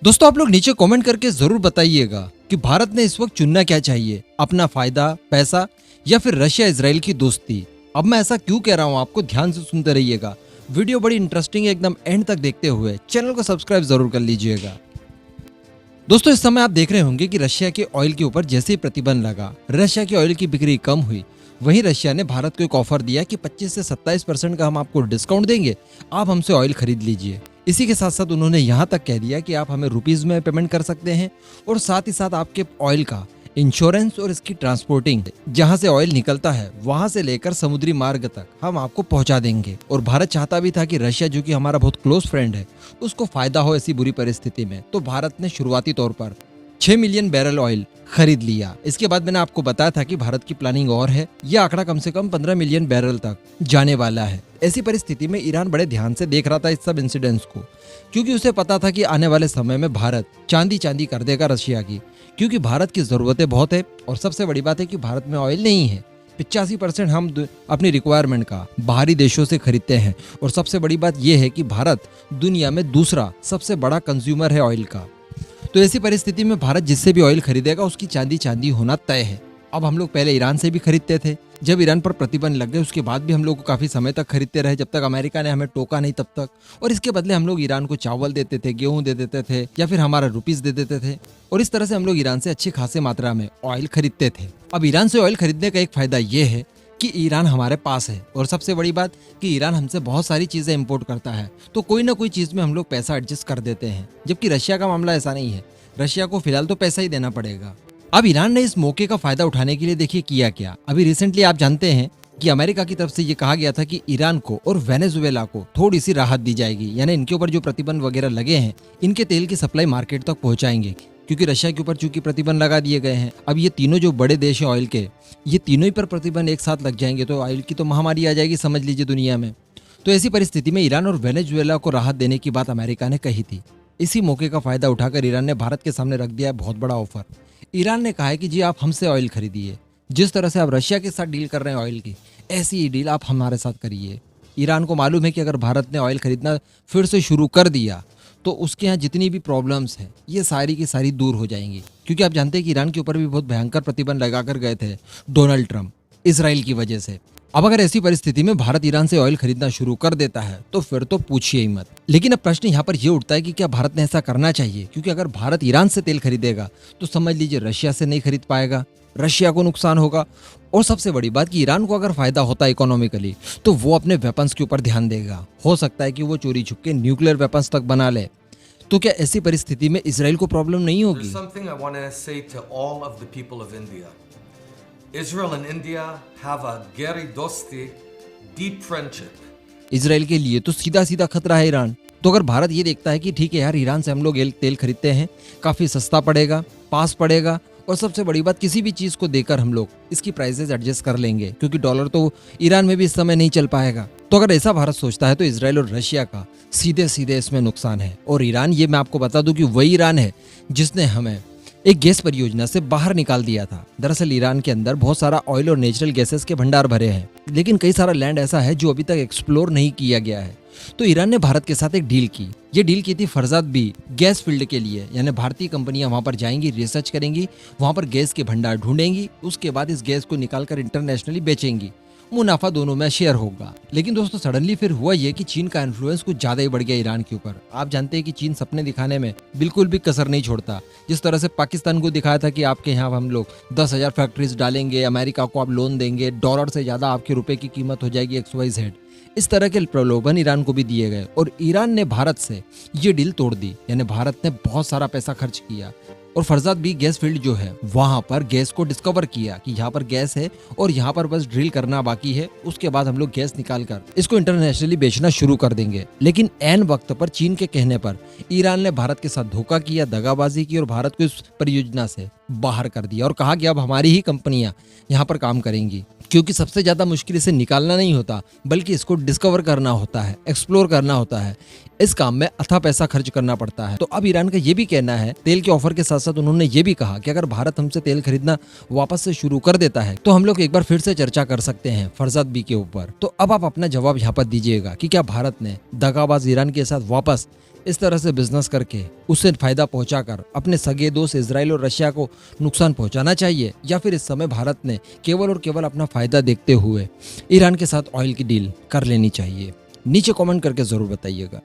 दोस्तों आप लोग नीचे कमेंट करके जरूर बताइएगा कि भारत ने इस वक्त चुनना क्या चाहिए, अपना फायदा, पैसा या फिर रशिया इजराइल की दोस्ती। अब मैं ऐसा क्यों कह रहा हूँ, आपको ध्यान से सुनते रहिएगा। वीडियो बड़ी इंटरेस्टिंग है, एकदम एंड तक देखते हुए चैनल को सब्सक्राइब जरूर कर लीजिएगा। दोस्तों इस समय आप देख रहे होंगे कि रशिया के ऑयल के ऊपर जैसे ही प्रतिबंध लगा, रशिया की ऑयल की बिक्री कम हुई। वहीं रशिया ने भारत को एक ऑफर दिया कि 25 से 27% का हम आपको डिस्काउंट देंगे, आप हमसे ऑयल खरीद लीजिए। इसी के साथ साथ उन्होंने यहाँ तक कह दिया कि आप हमें रुपीज में पेमेंट कर सकते हैं और साथ ही साथ आपके ऑयल का इंश्योरेंस और इसकी ट्रांसपोर्टिंग, जहां से ऑयल निकलता है वहां से लेकर समुद्री मार्ग तक हम आपको पहुंचा देंगे। और भारत चाहता भी था कि रशिया, जो कि हमारा बहुत क्लोज फ्रेंड है, उसको फायदा हो ऐसी बुरी परिस्थिति में। तो भारत ने शुरुआती तौर पर 6 मिलियन बैरल ऑयल खरीद लिया। इसके बाद मैंने आपको बताया था कि भारत की प्लानिंग और है, यह आंकड़ा कम से कम 15 मिलियन बैरल तक जाने वाला है। ऐसी परिस्थिति में ईरान बड़े ध्यान से देख रहा था इस सब इंसिडेंट्स को, क्योंकि उसे पता था कि आने वाले समय में भारत चांदी चांदी कर देगा रशिया की, क्योंकि भारत की जरूरतें बहुत है। और सबसे बड़ी बात है कि भारत में ऑयल नहीं है। 85% हम अपनी रिक्वायरमेंट का बाहरी देशों से खरीदते हैं। और सबसे बड़ी बात यह है कि भारत दुनिया में दूसरा सबसे बड़ा कंज्यूमर है ऑयल का। तो ऐसी परिस्थिति में भारत जिससे भी ऑयल खरीदेगा उसकी चांदी चांदी होना तय है। अब हम लोग पहले ईरान से भी खरीदते थे, जब ईरान पर प्रतिबंध लग गए उसके बाद भी हम लोग को काफी समय तक खरीदते रहे, जब तक अमेरिका ने हमें टोका नहीं तब तक। और इसके बदले हम लोग ईरान को चावल देते थे, गेहूं दे देते थे या फिर हमारा रुपीस दे देते थे। और इस तरह से हम लोग ईरान से अच्छी खासी मात्रा में ऑयल खरीदते थे। अब ईरान से ऑयल खरीदने का एक फायदा ये है कि ईरान हमारे पास है, और सबसे बड़ी बात कि ईरान हमसे बहुत सारी चीजें इंपोर्ट करता है, तो कोई ना कोई चीज में हम लोग पैसा एडजस्ट कर देते हैं। जबकि रशिया का मामला ऐसा नहीं है, रशिया को फिलहाल तो पैसा ही देना पड़ेगा। अब ईरान ने इस मौके का फायदा उठाने के लिए देखिए किया क्या। अभी रिसेंटली आप जानते हैं कि अमेरिका की तरफ से ये कहा गया था कि ईरान को और वेनेजुएला को थोड़ी सी राहत दी जाएगी, यानी इनके ऊपर जो प्रतिबंध वगैरह लगे हैं, इनके तेल की सप्लाई मार्केट तक पहुंचाएंगे। क्योंकि रशिया के ऊपर चूंकि प्रतिबंध लगा दिए गए हैं, अब ये तीनों जो बड़े देश हैं ऑयल के, ये तीनों ही पर प्रतिबंध एक साथ लग जाएंगे तो ऑयल की तो महामारी आ जाएगी, समझ लीजिए दुनिया में। तो ऐसी परिस्थिति में ईरान और वेनेजुएला को राहत देने की बात अमेरिका ने कही थी। इसी मौके का फायदा उठाकर ईरान ने भारत के सामने रख दिया है बहुत बड़ा ऑफर। ईरान ने कहा है कि जी आप हमसे ऑयल खरीदिए, जिस तरह से आप रशिया के साथ डील कर रहे हैं ऑयल की, ऐसी ही डील आप हमारे साथ करिए। ईरान को मालूम है कि अगर भारत ने ऑयल खरीदना फिर से शुरू कर दिया तो उसके यहाँ जितनी भी प्रॉब्लम्स हैं ये सारी की सारी दूर हो जाएंगी। क्योंकि आप जानते हैं कि ईरान के ऊपर भी बहुत भयंकर प्रतिबंध लगाकर गए थे डोनाल्ड ट्रंप, इसराइल की वजह से। अब अगर ऐसी परिस्थिति में भारत ईरान से ऑयल खरीदना शुरू कर देता है तो फिर तो पूछिए ही मत। लेकिन अब प्रश्न यहाँ पर यह उठता है कि क्या भारत ने ऐसा करना चाहिए, क्योंकि अगर भारत ईरान से तेल खरीदेगा तो समझ लीजिए रशिया से नहीं खरीद पाएगा, रशिया को नुकसान होगा। और सबसे बड़ी बात कि ईरान को अगर फायदा होता है इकोनॉमिकली तो वो अपने वेपन्स के ऊपर ध्यान देगा। हो सकता है कि वो चोरी छुपके न्यूक्लियर वेपन्स तक बना ले। तो क्या ऐसी परिस्थिति में इसराइल को प्रॉब्लम नहीं होगी? Israel and India have a geri dosti, deep friendship. Israel के लिए तो सीधा सीधा खतरा है ईरान। तो अगर भारत ये देखता है कि ठीक है यार, ईरान से हम लोग तेल खरीदते हैं, काफी सस्ता पड़ेगा, पास पड़ेगा, और सबसे बड़ी बात किसी भी चीज को देकर हम लोग इसकी प्राइसेस एडजस्ट कर लेंगे, क्योंकि डॉलर तो ईरान में भी इस समय नहीं चल पाएगा। तो अगर ऐसा भारत सोचता है तो इसराइल और रशिया का सीधे सीधे इसमें नुकसान है। और ईरान, ये मैं आपको बता दूं कि वही ईरान है जिसने हमें एक गैस परियोजना से बाहर निकाल दिया था। दरअसल ईरान के अंदर बहुत सारा ऑयल और नेचुरल गैसेस के भंडार भरे हैं, लेकिन कई सारा लैंड ऐसा है जो अभी तक एक्सप्लोर नहीं किया गया है। तो ईरान ने भारत के साथ एक डील की। ये डील की थी फरजाद बी गैस फील्ड के लिए, यानी भारतीय कंपनियां वहां पर जाएंगी, रिसर्च करेंगी, वहां पर गैस के भंडार ढूंढेंगी, उसके बाद इस गैस को निकालकर इंटरनेशनली बेचेंगी, मुनाफा दोनों में शेयर होगा। लेकिन दोस्तों सडनली फिर हुआ ये कि चीन का इन्फ्लुएंस कुछ ज्यादा ही बढ़ गया ईरान के ऊपर। आप जानते हैं कि चीन सपने दिखाने में बिल्कुल भी कसर नहीं छोड़ता। जिस तरह से पाकिस्तान को दिखाया था कि आपके यहाँ हम लोग 10,000 फैक्ट्रीज डालेंगे, अमेरिका को आप लोन देंगे, डॉलर से ज्यादा आपके रुपए की कीमत हो जाएगी XYZ, इस तरह के प्रलोभन ईरान को भी दिए गए। और ईरान ने भारत से ये डील तोड़ दी, यानी भारत ने बहुत सारा पैसा खर्च किया और फरजाद बी गैस फील्ड जो है वहां पर गैस को डिस्कवर किया कि यहाँ पर गैस है और यहाँ पर बस ड्रिल करना बाकी है, उसके बाद हम लोग गैस निकालकर इसको इंटरनेशनली बेचना शुरू कर देंगे। लेकिन ऐन वक्त पर चीन के कहने पर ईरान ने भारत के साथ धोखा किया, दगाबाजी की और भारत को इस परियोजना से बाहर कर दिया और कहा कि अब हमारी ही कंपनियां यहाँ पर काम करेंगी, क्योंकि सबसे ज्यादा मुश्किल इसे निकालना नहीं होता बल्कि इसको डिस्कवर करना होता है, एक्सप्लोर करना होता है। इस काम में अथाह पैसा खर्च करना पड़ता है। तो अब ईरान का ये भी कहना है, तेल के ऑफर के साथ साथ उन्होंने ये भी कहा कि अगर भारत हमसे तेल खरीदना वापस से शुरू कर देता है तो हम लोग एक बार फिर से चर्चा कर सकते हैं फरजाद बी के ऊपर। तो अब आप अपना जवाब यहाँ पर दीजिएगा कि क्या भारत ने दगाबाज ईरान के साथ वापस इस तरह से बिजनेस करके उसे फायदा पहुंचाकर अपने सगे दोस्त इजराइल और रशिया को नुकसान पहुंचाना चाहिए, या फिर इस समय भारत ने केवल और केवल अपना फायदा देखते हुए ईरान के साथ ऑयल की डील कर लेनी चाहिए? नीचे कमेंट करके जरूर बताइएगा।